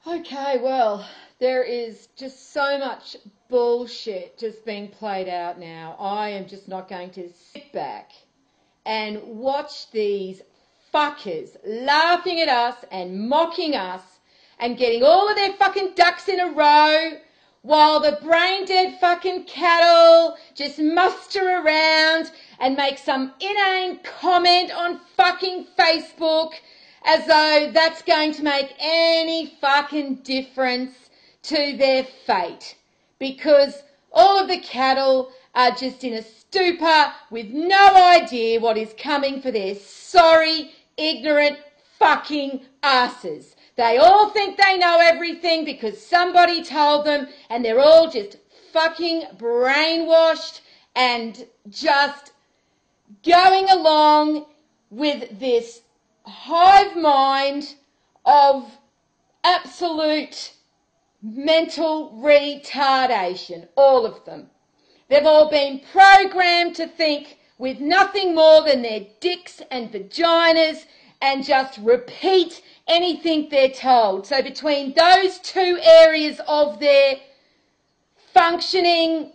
Okay, well, there is just so much bullshit just being played out now. I am just not going to sit back and watch these fuckers laughing at us and mocking us and getting all of their fucking ducks in a row while the brain-dead fucking cattle just muster around and make some inane comment on fucking Facebook as though that's going to make any fucking difference to their fate. Because all of the cattle are just in a stupor with no idea what is coming for their sorry, ignorant fucking asses. They all think they know everything because somebody told them, and they're all just fucking brainwashed and just going along with this hive mind of absolute mental retardation, all of them. They've all been programmed to think with nothing more than their dicks and vaginas and just repeat anything they're told. So between those two areas of their functioning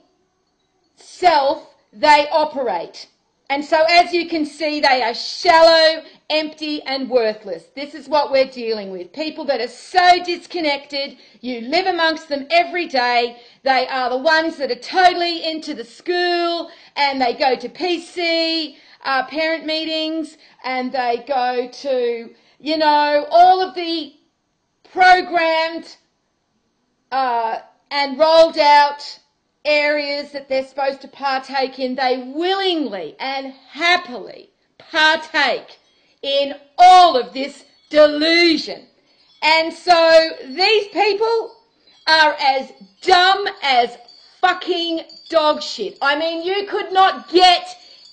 self, they operate. And so as you can see, they are shallow, empty and worthless. This is what we're dealing with. People that are so disconnected. You live amongst them every day. They are the ones that are totally into the school and they go to PC parent meetings and they go to, you know, all of the programmed and rolled out areas that they're supposed to partake in. They willingly and happily partake in all of this delusion. And so these people are as dumb as fucking dog shit. I mean, you could not get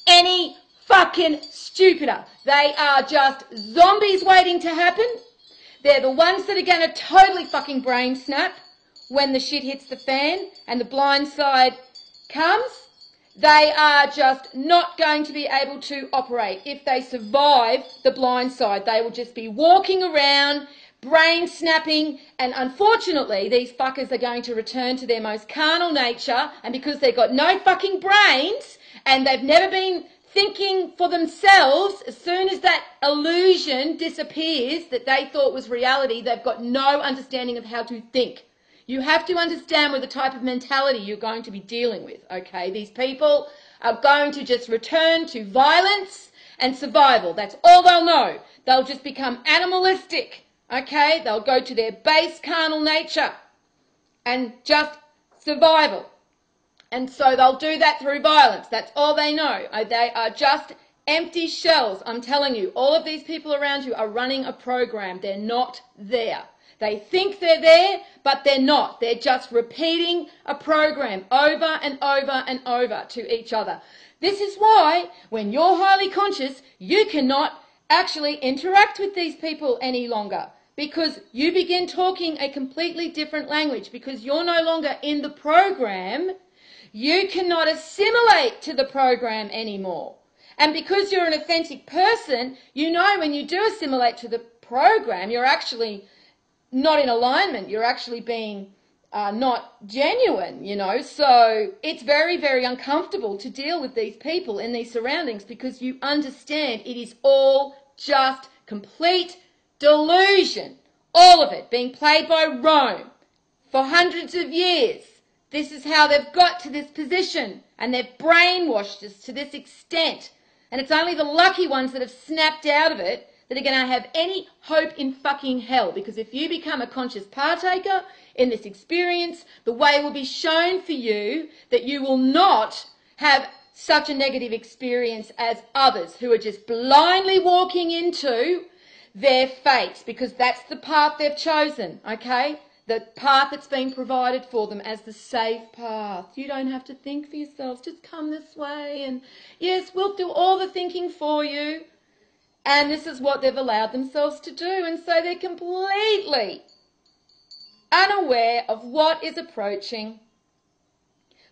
any fucking stupider. They are just zombies waiting to happen. They're the ones that are going to totally fucking brain snap when the shit hits the fan and the blind side comes. They are just not going to be able to operate. If they survive the blind side, they will just be walking around, brain snapping, and unfortunately, these fuckers are going to return to their most carnal nature, and because they've got no fucking brains, and they've never been thinking for themselves, as soon as that illusion disappears that they thought was reality, they've got no understanding of how to think. You have to understand with the type of mentality you're going to be dealing with, okay? These people are going to just return to violence and survival. That's all they'll know. They'll just become animalistic, okay? They'll go to their base carnal nature and just survival. And so they'll do that through violence. That's all they know. They are just empty shells. I'm telling you, all of these people around you are running a program. They're not there. They think they're there, but they're not. They're just repeating a program over and over and over to each other. This is why, when you're highly conscious, you cannot actually interact with these people any longer, because you begin talking a completely different language, because you're no longer in the program. You cannot assimilate to the program anymore. And because you're an authentic person, you know when you do assimilate to the program, you're actually not in alignment. You're actually being not genuine, you know. So it's very, very uncomfortable to deal with these people in these surroundings because you understand it is all just complete delusion. All of it being played by Rome for hundreds of years. This is how they've got to this position, and they've brainwashed us to this extent. And it's only the lucky ones that have snapped out of it that are going to have any hope in fucking hell. Because if you become a conscious partaker in this experience, the way will be shown for you that you will not have such a negative experience as others who are just blindly walking into their fate, because that's the path they've chosen, okay? The path that's been provided for them as the safe path. You don't have to think for yourselves. Just come this way and yes, we'll do all the thinking for you. And this is what they've allowed themselves to do. And so they're completely unaware of what is approaching.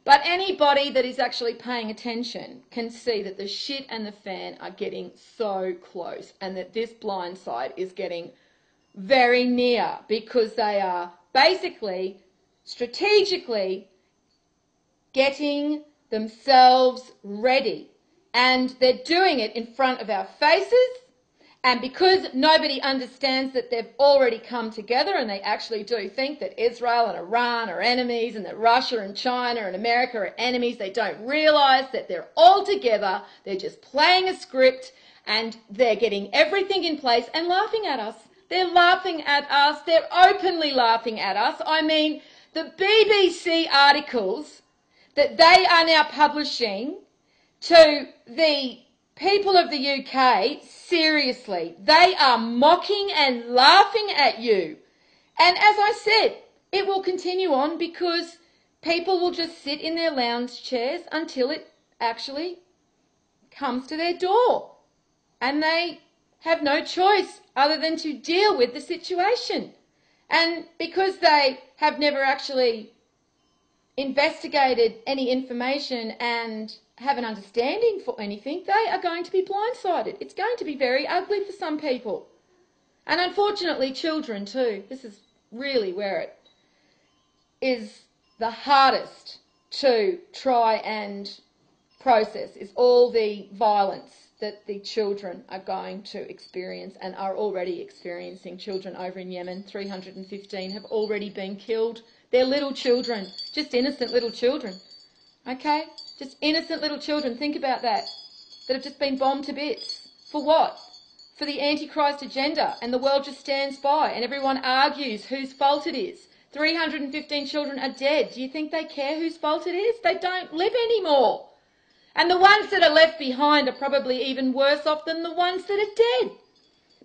But anybody that is actually paying attention can see that the shit and the fan are getting so close and that this blind side is getting very near, because they are basically strategically getting themselves ready, and they're doing it in front of our faces. And because nobody understands that they've already come together, and they actually do think that Israel and Iran are enemies and that Russia and China and America are enemies, they don't realise that they're all together. They're just playing a script, and they're getting everything in place and laughing at us. They're laughing at us. They're openly laughing at us. I mean, the BBC articles that they are now publishing to the people of the UK, seriously, they are mocking and laughing at you. And as I said, it will continue on, because people will just sit in their lounge chairs until it actually comes to their door. And they have no choice other than to deal with the situation. And because they have never actually investigated any information and have an understanding for anything, they are going to be blindsided. It's going to be very ugly for some people. And unfortunately, children too. This is really where it is the hardest to try and process, is all the violence that the children are going to experience and are already experiencing. Children over in Yemen, 315 have already been killed. They're little children, just innocent little children, okay? Just innocent little children, think about that have just been bombed to bits. For what? For the Antichrist agenda, and the world just stands by and everyone argues whose fault it is. 315 children are dead. Do you think they care whose fault it is? They don't live anymore. And the ones that are left behind are probably even worse off than the ones that are dead.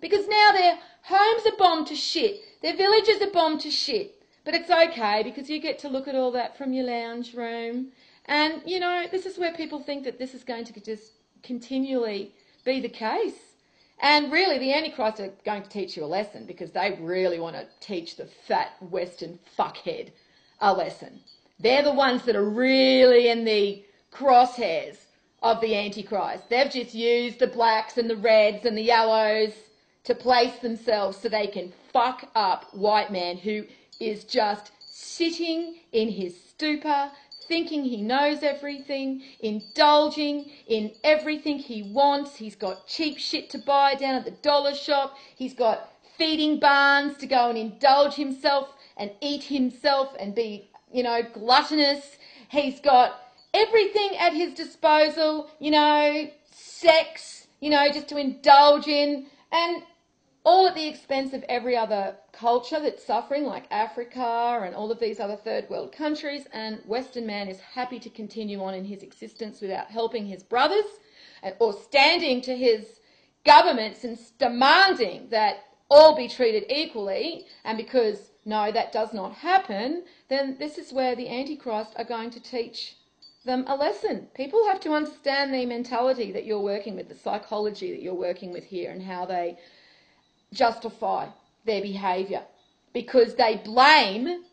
Because now their homes are bombed to shit. Their villages are bombed to shit. But it's okay, because you get to look at all that from your lounge room. And, you know, this is where people think that this is going to just continually be the case. And really, the Antichrist are going to teach you a lesson, because they really want to teach the fat Western fuckhead a lesson. They're the ones that are really in the crosshairs of the Antichrist. They've just used the blacks and the reds and the yellows to place themselves so they can fuck up white man, who is just sitting in his stupor, thinking he knows everything, indulging in everything he wants. He's got cheap shit to buy down at the dollar shop. He's got feeding barns to go and indulge himself and eat himself and be, you know, gluttonous. He's got everything at his disposal, you know, sex, you know, just to indulge in, and all at the expense of every other culture that's suffering, like Africa and all of these other third world countries. And Western man is happy to continue on in his existence without helping his brothers or standing to his governments and demanding that all be treated equally. And because, no, that does not happen, then this is where the Antichrist are going to teach them a lesson. People have to understand the mentality that you're working with, the psychology that you're working with here, and how they justify their behaviour, because they blame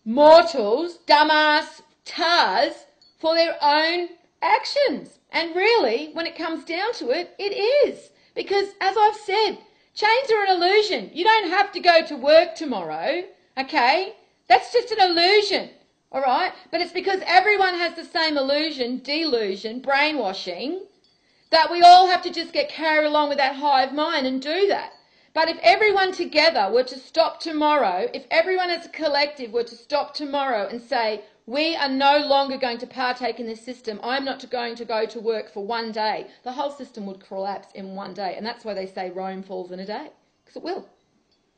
mortals, dumbass tars, for their own actions. And really, when it comes down to it, it is. Because, as I've said, chains are an illusion. You don't have to go to work tomorrow, okay? That's just an illusion, all right? But it's because everyone has the same illusion, delusion, brainwashing, that we all have to just get carried along with that hive mind and do that. But if everyone together were to stop tomorrow, if everyone as a collective were to stop tomorrow and say, we are no longer going to partake in this system, I'm not going to go to work for one day, the whole system would collapse in one day. And that's why they say Rome falls in a day, because it will.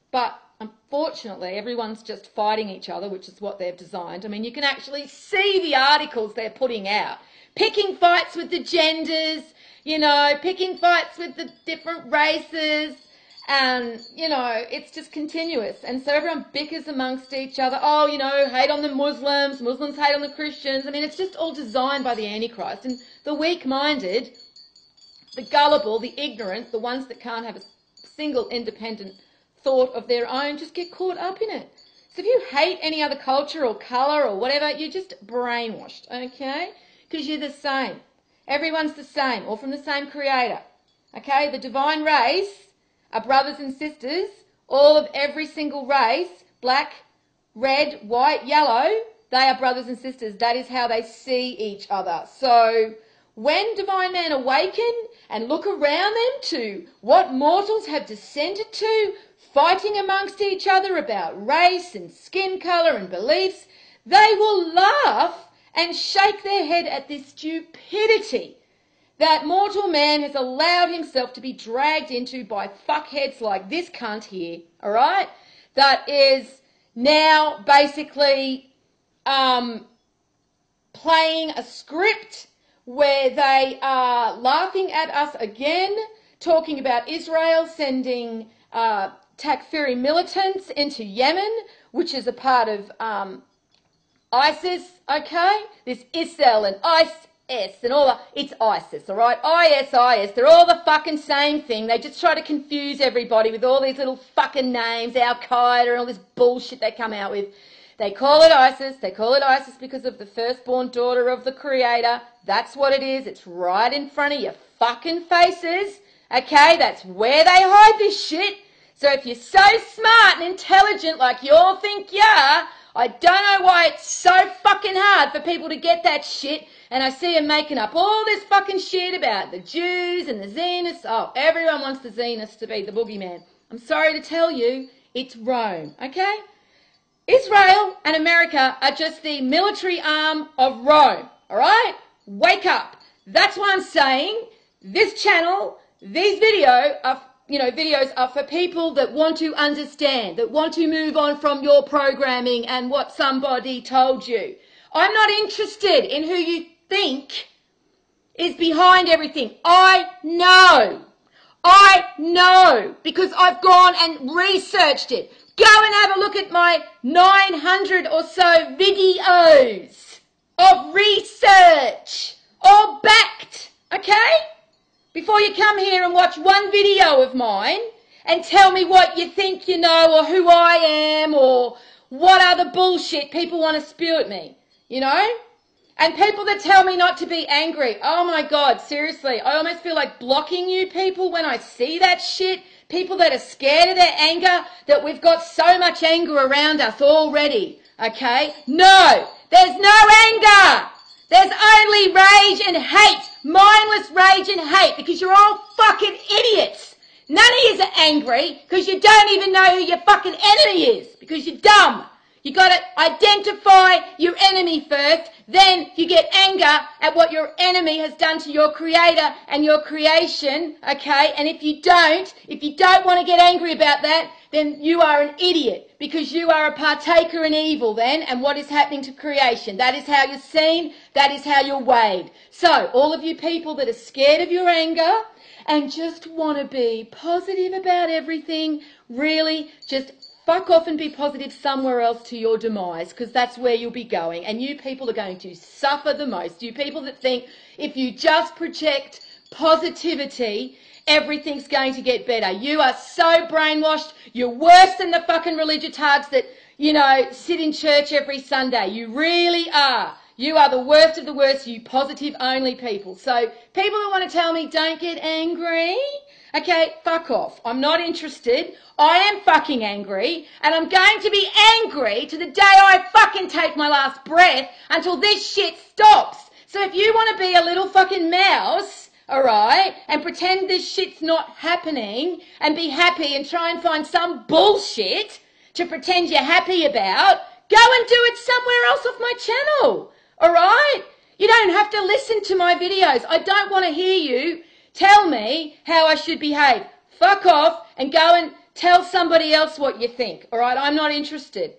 But unfortunately, everyone's just fighting each other, which is what they've designed. I mean, you can actually see the articles they're putting out. Picking fights with the genders, you know, picking fights with the different races. And, you know, it's just continuous. And so everyone bickers amongst each other. Oh, you know, hate on the Muslims. Muslims hate on the Christians. I mean, it's just all designed by the Antichrist. And the weak-minded, the gullible, the ignorant, the ones that can't have a single independent thought of their own, just get caught up in it. So if you hate any other culture or colour or whatever, you're just brainwashed, okay? Because you're the same. Everyone's the same, all from the same creator. Okay? The divine race are brothers and sisters, all of every single race, black, red, white, yellow, they are brothers and sisters. That is how they see each other. So when divine men awaken and look around them to what mortals have descended to, fighting amongst each other about race and skin colour and beliefs, they will laugh and shake their head at this stupidity that mortal man has allowed himself to be dragged into by fuckheads like this cunt here, all right, that is now basically playing a script where they are laughing at us again, talking about Israel sending Takfiri militants into Yemen, which is a part of ISIS, okay? This ISIL and ISIS and all that. It's ISIS, all right? IS, they're all the fucking same thing. They just try to confuse everybody with all these little fucking names, Al-Qaeda and all this bullshit they come out with. They call it ISIS. They call it ISIS because of the firstborn daughter of the Creator. That's what it is. It's right in front of your fucking faces, okay? That's where they hide this shit. So if you're so smart and intelligent like you all think you are, I don't know why it's so fucking hard for people to get that shit. And I see them making up all this fucking shit about the Jews and the Zionists. Oh, everyone wants the Zionists to be the boogeyman. I'm sorry to tell you, it's Rome, okay? Israel and America are just the military arm of Rome, all right? Wake up. That's why I'm saying this channel, these videos are for people that want to understand, that want to move on from your programming and what somebody told you. I'm not interested in who you think is behind everything. I know because I've gone and researched it. Go and have a look at my 900 or so videos of research, all backed, okay? Before you come here and watch one video of mine and tell me what you think you know or who I am or what other bullshit people want to spew at me, you know? And people that tell me not to be angry, oh my God, seriously, I almost feel like blocking you people when I see that shit. People that are scared of their anger, that we've got so much anger around us already, okay? No, there's no anger. There's only rage and hate, mindless rage and hate, because you're all fucking idiots. None of you are angry because you don't even know who your fucking enemy is, because you're dumb. You got to identify your enemy first, then you get anger at what your enemy has done to your Creator and your creation, okay? And if you don't want to get angry about that, then you are an idiot, because you are a partaker in evil then, and what is happening to creation. That is how you're seen, that is how you're weighed. So, all of you people that are scared of your anger and just want to be positive about everything, really just fuck off and be positive somewhere else to your demise, because that's where you'll be going. And you people are going to suffer the most. You people that think if you just project positivity, everything's going to get better. You are so brainwashed. You're worse than the fucking religiotards that, you know, sit in church every Sunday. You really are. You are the worst of the worst, you positive only people. So people that want to tell me don't get angry, okay, fuck off. I'm not interested. I am fucking angry, and I'm going to be angry to the day I fucking take my last breath until this shit stops. So if you want to be a little fucking mouse, alright, and pretend this shit's not happening and be happy and try and find some bullshit to pretend you're happy about, go and do it somewhere else off my channel, alright? You don't have to listen to my videos. I don't want to hear you tell me how I should behave. Fuck off and go and tell somebody else what you think, all right? I'm not interested.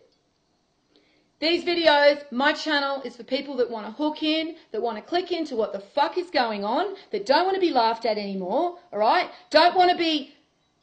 These videos, my channel, is for people that want to hook in, that want to click into what the fuck is going on, that don't want to be laughed at anymore, all right? Don't want to be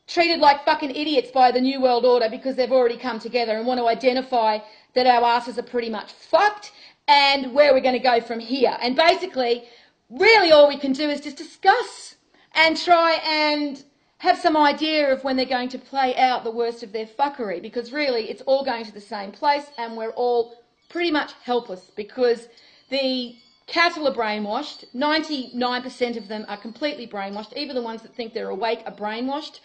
treated like fucking idiots by the New World Order because they've already come together and want to identify that our asses are pretty much fucked and where we're going to go from here. And basically, really all we can do is just discuss and try and have some idea of when they're going to play out the worst of their fuckery, because really it's all going to the same place and we're all pretty much helpless because the cattle are brainwashed. 99% of them are completely brainwashed. Even the ones that think they're awake are brainwashed.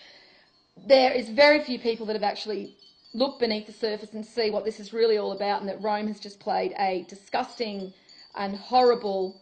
there is very few people that have actually looked beneath the surface and see what this is really all about, and that Rome has just played a disgusting and horrible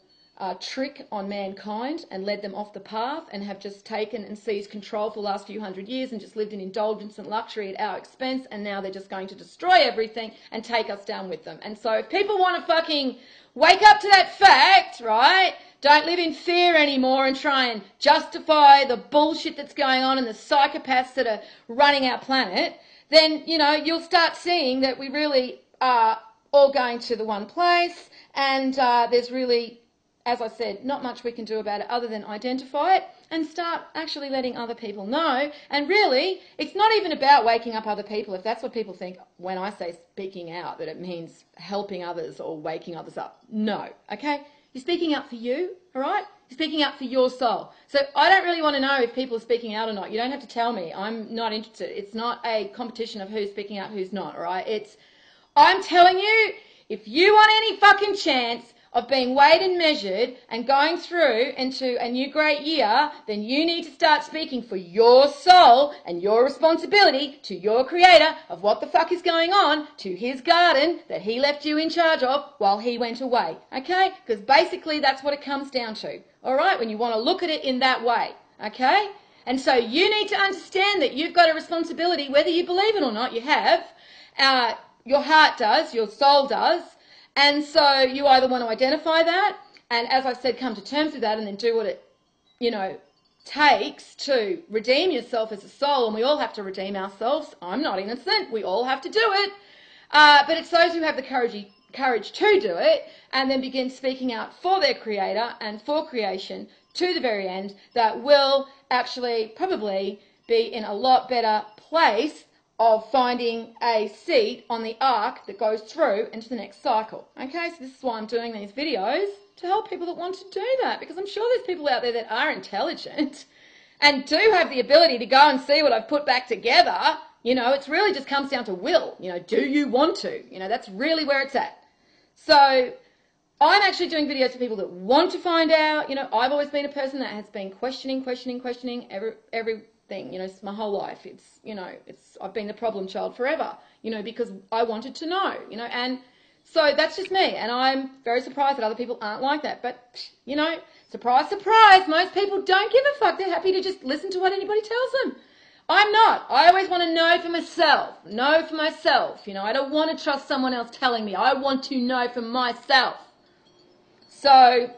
trick on mankind and led them off the path, and have just taken and seized control for the last few hundred years and just lived in indulgence and luxury at our expense, and now they're just going to destroy everything and take us down with them. And so if people want to fucking wake up to that fact, right, don't live in fear anymore and try and justify the bullshit that's going on and the psychopaths that are running our planet, then, you know, you'll start seeing that we really are all going to the one place, and there's really, as I said, not much we can do about it other than identify it and start actually letting other people know. And really, it's not even about waking up other people, if that's what people think when I say speaking out, that it means helping others or waking others up. No, okay? You're speaking out for you, all right? You're speaking out for your soul. So I don't really want to know if people are speaking out or not. You don't have to tell me. I'm not interested. It's not a competition of who's speaking out, who's not, all right? I'm telling you, if you want any fucking chance of being weighed and measured and going through into a new great year, then you need to start speaking for your soul and your responsibility to your creator of what the fuck is going on to his garden that he left you in charge of while he went away, okay? Because basically that's what it comes down to, all right, when you want to look at it in that way, okay? And so you need to understand that you've got a responsibility, whether you believe it or not, you have. Your heart does, your soul does. And so you either want to identify that and, as I said, come to terms with that and then do what it, you know, takes to redeem yourself as a soul. And we all have to redeem ourselves. I'm not innocent. We all have to do it. But it's those who have the courage to do it and then begin speaking out for their creator and for creation to the very end that will actually probably be in a lot better place of finding a seat on the arc that goes through into the next cycle. Okay, so this is why I'm doing these videos, to help people that want to do that, because I'm sure there's people out there that are intelligent and do have the ability to go and see what I've put back together. You know, it really just comes down to will. You know, do you want to? You know, that's really where it's at. So I'm actually doing videos for people that want to find out. You know, I've always been a person that has been questioning everything, you know, my whole life. It's, you know, I've been the problem child forever, you know, because I wanted to know, you know, and so that's just me, and I'm very surprised that other people aren't like that. But, you know, surprise, surprise, most people don't give a fuck. They're happy to just listen to what anybody tells them. I'm not. I always want to know for myself, you know. I don't want to trust someone else telling me. I want to know for myself. So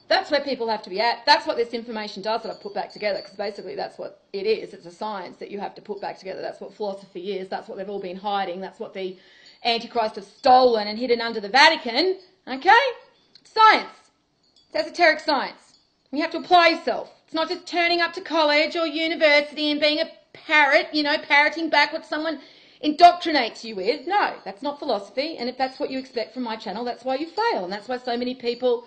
that's where people have to be at. That's what this information does that I've put back together, because basically that's what it is. It's a science that you have to put back together. That's what philosophy is. That's what they've all been hiding. That's what the Antichrist have stolen and hidden under the Vatican. Okay? Science. It's esoteric science. You have to apply yourself. It's not just turning up to college or university and being a parrot, you know, parroting back what someone indoctrinates you with. No, that's not philosophy. And if that's what you expect from my channel, that's why you fail. And that's why so many people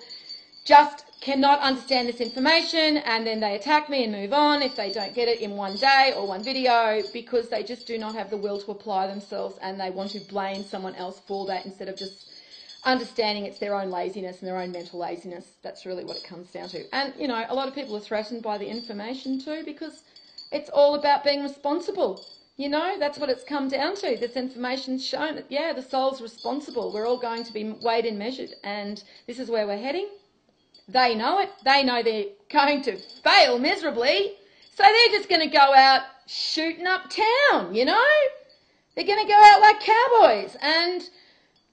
just cannot understand this information, and then they attack me and move on if they don't get it in one day or one video, because they just do not have the will to apply themselves, and they want to blame someone else for that instead of just understanding it's their own laziness and their own mental laziness. That's really what it comes down to. And, you know, a lot of people are threatened by the information too, because it's all about being responsible. You know, that's what it's come down to. This information's shown that, yeah, the soul's responsible. We're all going to be weighed and measured, and this is where we're heading. They know it. They know they're going to fail miserably. So they're just going to go out shooting up town, you know. They're going to go out like cowboys. And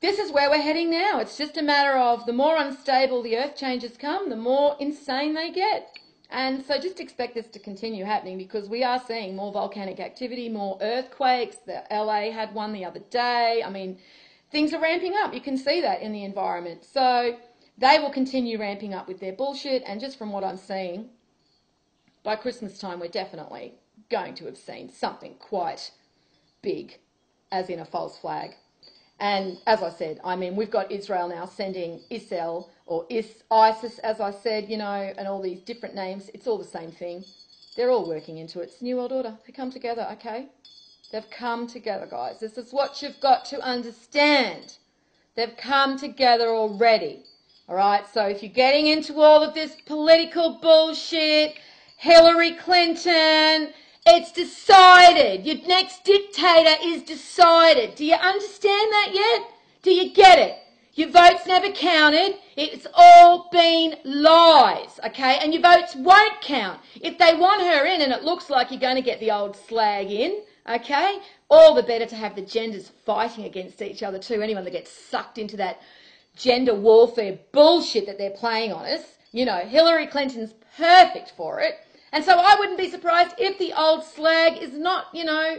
this is where we're heading now. It's just a matter of the more unstable the earth changes come, the more insane they get. And so just expect this to continue happening, because we are seeing more volcanic activity, more earthquakes. The LA had one the other day. I mean, things are ramping up. You can see that in the environment. So they will continue ramping up with their bullshit, and just from what I'm seeing, by Christmas time we're definitely going to have seen something quite big, as in a false flag. And as I said, I mean, we've got Israel now sending ISIL, or ISIS, as I said, you know, and all these different names. It's all the same thing. They're all working into it. It's New World Order. They come together, okay? They've come together, guys. This is what you've got to understand. They've come together already. All right, so if you're getting into all of this political bullshit, Hillary Clinton It's decided. Your next dictator is decided. Do you understand that yet? Do you get it? Your votes never counted. It's all been lies, okay? And your votes won't count. If they want her in and it looks like you're going to get the old slag in, okay, all the better to have the genders fighting against each other too. Anyone that gets sucked into that gender warfare bullshit that they're playing on us, you know, Hillary Clinton's perfect for it. And so I wouldn't be surprised if the old slag is not, you know,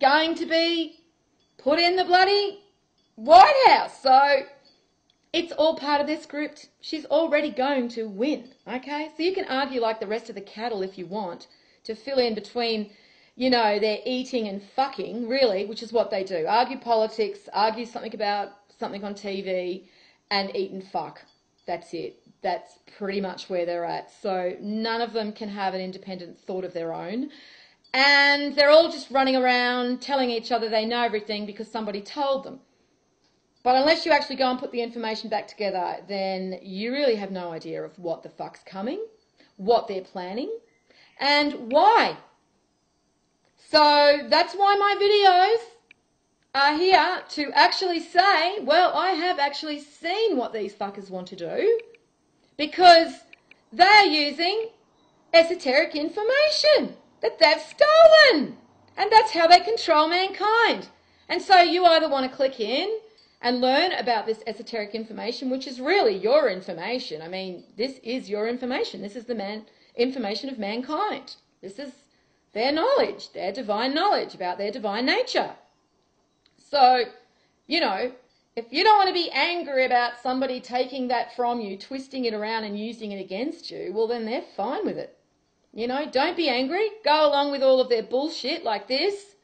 going to be put in the bloody White House. So it's all part of their script. She's already going to win, okay? So you can argue like the rest of the cattle if you want to fill in between, you know, their eating and fucking, really, which is what they do. Argue politics, argue something about something on TV, and eat and fuck. That's it. That's pretty much where they're at. So none of them can have an independent thought of their own. And they're all just running around telling each other they know everything because somebody told them. But unless you actually go and put the information back together, then you really have no idea of what the fuck's coming, what they're planning, and why. So that's why my videos are here to actually say, well, I have actually seen what these fuckers want to do because they're using esoteric information that they've stolen. And that's how they control mankind. And so you either want to click in and learn about this esoteric information, which is really your information. I mean, this is your information. This is the information of mankind. This is their knowledge, their divine knowledge about their divine nature. So, you know, if you don't want to be angry about somebody taking that from you, twisting it around and using it against you, well, then they're fine with it. You know, don't be angry. Go along with all of their bullshit like this.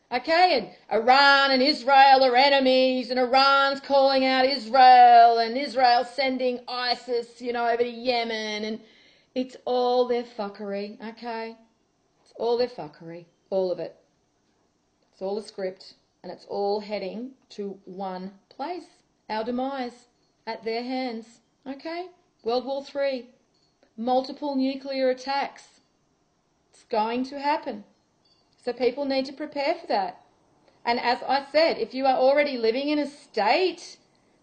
Okay, and Iran and Israel are enemies, and Iran's calling out Israel, and Israel's sending ISIS, you know, over to Yemen, and it's all their fuckery, okay? It's all their fuckery, all of it. It's all a script, and it's all heading to one place, our demise, at their hands, okay? World War III, multiple nuclear attacks. It's going to happen. So people need to prepare for that. And as I said, if you are already living in a state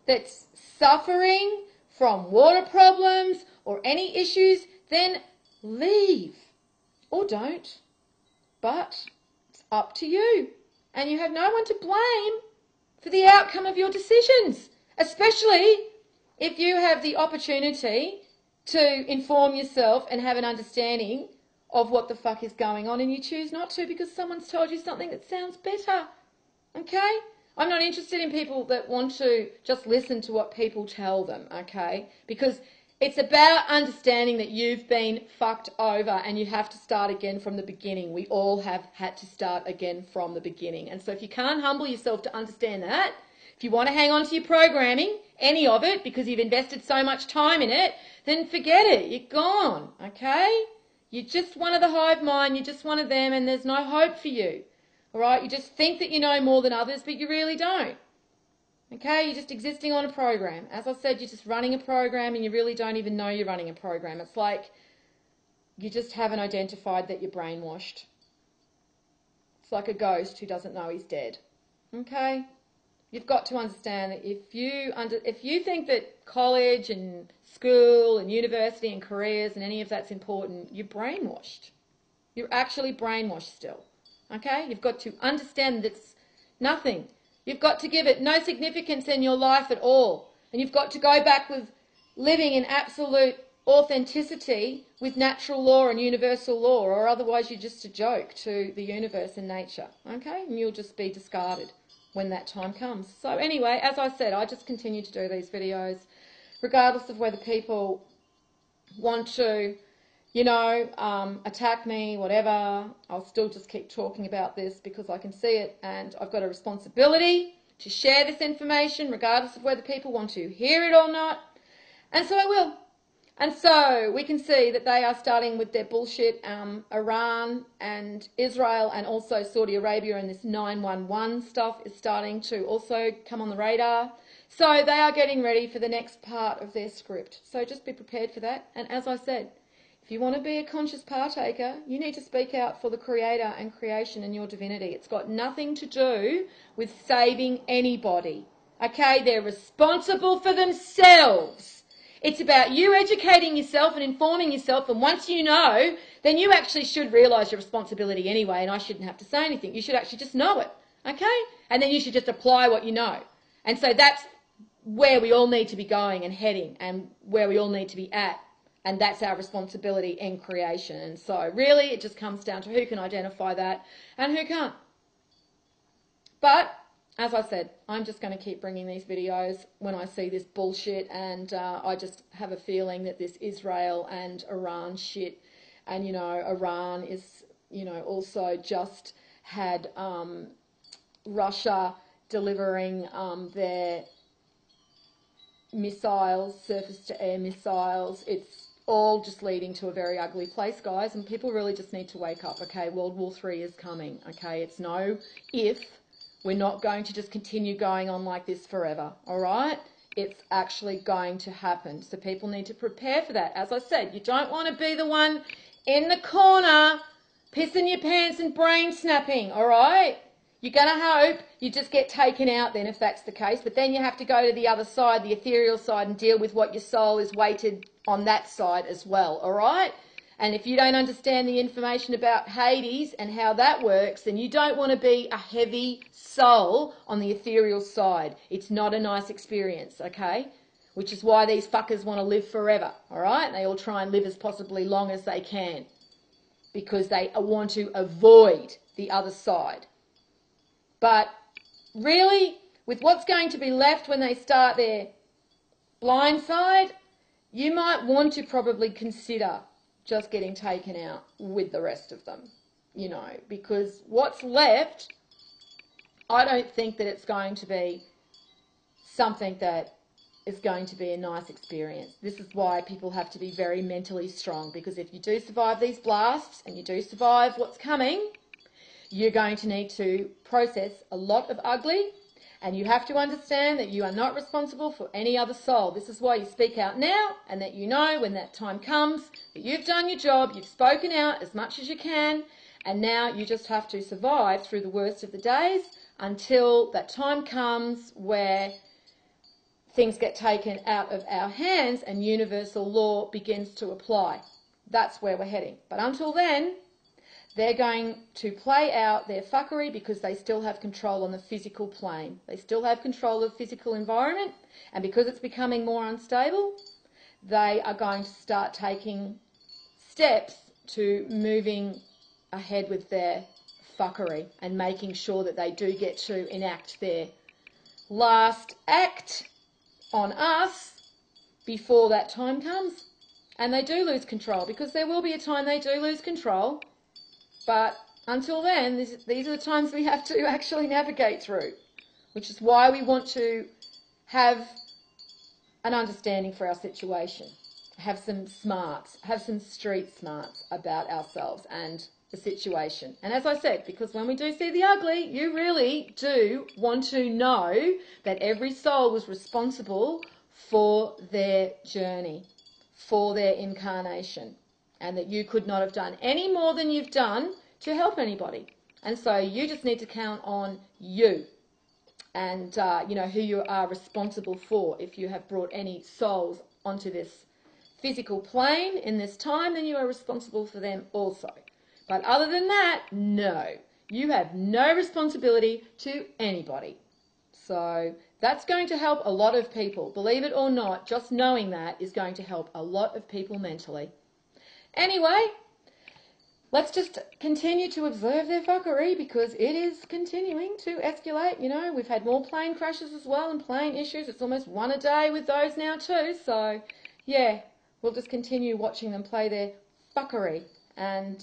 that's suffering from water problems or any issues, then leave or don't. But it's up to you. And you have no one to blame for the outcome of your decisions, especially if you have the opportunity to inform yourself and have an understanding of what the fuck is going on, and you choose not to because someone's told you something that sounds better, okay? I'm not interested in people that want to just listen to what people tell them, okay? Because it's about understanding that you've been fucked over and you have to start again from the beginning. We all have had to start again from the beginning. And so if you can't humble yourself to understand that, if you want to hang on to your programming, any of it, because you've invested so much time in it, then forget it. You're gone, okay? You're just one of the hive mind, you're just one of them, and there's no hope for you. All right? You just think that you know more than others, but you really don't. Okay? You're just existing on a program. As I said, you're just running a program and you really don't even know you're running a program. It's like you just haven't identified that you're brainwashed. It's like a ghost who doesn't know he's dead. Okay? You've got to understand that if you think that college and school and university and careers and any of that's important, you're brainwashed. You're actually brainwashed still. Okay? You've got to understand that it's nothing. You've got to give it no significance in your life at all. And you've got to go back with living in absolute authenticity with natural law and universal law, or otherwise you're just a joke to the universe and nature. Okay? And you'll just be discarded when that time comes. So anyway, as I said, I just continue to do these videos regardless of whether people want to, you know, attack me, whatever. I'll still just keep talking about this because I can see it and I've got a responsibility to share this information regardless of whether people want to hear it or not. And so I will. And so we can see that they are starting with their bullshit, Iran and Israel and also Saudi Arabia, and this 911 stuff is starting to also come on the radar. So they are getting ready for the next part of their script. So just be prepared for that. And as I said, If you want to be a conscious partaker, you need to speak out for the Creator and creation and your divinity. It's got nothing to do with saving anybody. Okay, they're responsible for themselves. It's about you educating yourself and informing yourself, and once you know, then you actually should realise your responsibility anyway, and I shouldn't have to say anything. You should actually just know it, okay? And then you should just apply what you know. And so that's where we all need to be going and heading, and where we all need to be at. And that's our responsibility in creation. And so really it just comes down to who can identify that and who can't. But as I said, I'm just going to keep bringing these videos when I see this bullshit, and I just have a feeling that this Israel and Iran shit, and, you know, Iran is, you know, also just had Russia delivering their missiles, surface-to-air missiles. It's all just leading to a very ugly place, guys, and people really just need to wake up, okay? World War III is coming, okay? It's no if. We're not going to just continue going on like this forever, all right? It's actually going to happen. So people need to prepare for that. As I said, you don't want to be the one in the corner pissing your pants and brain snapping, all right? You're going to hope you just get taken out then if that's the case, but then you have to go to the other side, the ethereal side, and deal with what your soul is weighted on that side as well, all right? And if you don't understand the information about Hades and how that works, then you don't want to be a heavy soul on the ethereal side. It's not a nice experience, okay? Which is why these fuckers want to live forever, all right? They all try and live as possibly long as they can because they want to avoid the other side. But really, with what's going to be left when they start their blind side, you might want to probably consider just getting taken out with the rest of them, you know, because what's left, I don't think that it's going to be something that is going to be a nice experience. This is why people have to be very mentally strong, because if you do survive these blasts and you do survive what's coming, you're going to need to process a lot of ugly, and you have to understand that you are not responsible for any other soul. This is why you speak out now, and that you know when that time comes that you've done your job, you've spoken out as much as you can, and now you just have to survive through the worst of the days until that time comes where things get taken out of our hands and universal law begins to apply. That's where we're heading. But until then, they're going to play out their fuckery because they still have control on the physical plane. They still have control of the physical environment, and because it's becoming more unstable, they are going to start taking steps to moving ahead with their fuckery and making sure that they do get to enact their last act on us before that time comes. And they do lose control, because there will be a time they do lose control. But until then, these are the times we have to actually navigate through, which is why we want to have an understanding for our situation, have some smarts, have some street smarts about ourselves and the situation. And as I said, because when we do see the ugly, you really do want to know that every soul was responsible for their journey, for their incarnation, and that you could not have done any more than you've done to help anybody. And so you just need to count on you and, you know, who you are responsible for. If you have brought any souls onto this physical plane in this time, then you are responsible for them also. But other than that, no. You have no responsibility to anybody. So that's going to help a lot of people. Believe it or not, just knowing that is going to help a lot of people mentally. Anyway, let's just continue to observe their fuckery, because it is continuing to escalate. You know, we've had more plane crashes as well and plane issues. It's almost one a day with those now too. So, yeah, we'll just continue watching them play their fuckery. And,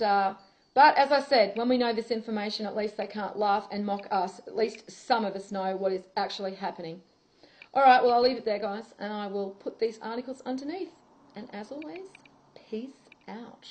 but as I said, when we know this information, at least they can't laugh and mock us. At least some of us know what is actually happening. All right, well, I'll leave it there, guys, and I will put these articles underneath. And as always, peace out.